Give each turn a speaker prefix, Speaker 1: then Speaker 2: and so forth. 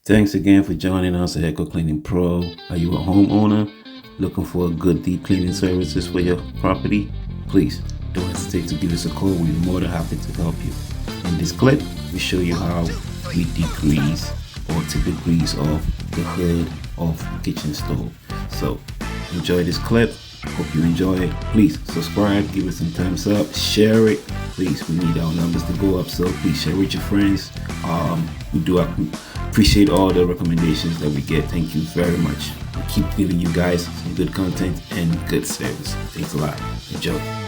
Speaker 1: Thanks again for joining us at Echo Cleaning Pro. Are you a homeowner looking for a good deep cleaning services for your property? Please don't hesitate to give us a call. We're more than happy to help you. In this clip, we show you how we degrease or to degrease off the hood of the kitchen stove. So enjoy this clip. Hope you enjoy it. Please subscribe, give us some thumbs up, share it. Please, we need our numbers to go up, so please share with your friends. We do appreciate all the recommendations that we get. Thank you very much. We keep giving you guys some good content and good service. Thanks a lot. Enjoy.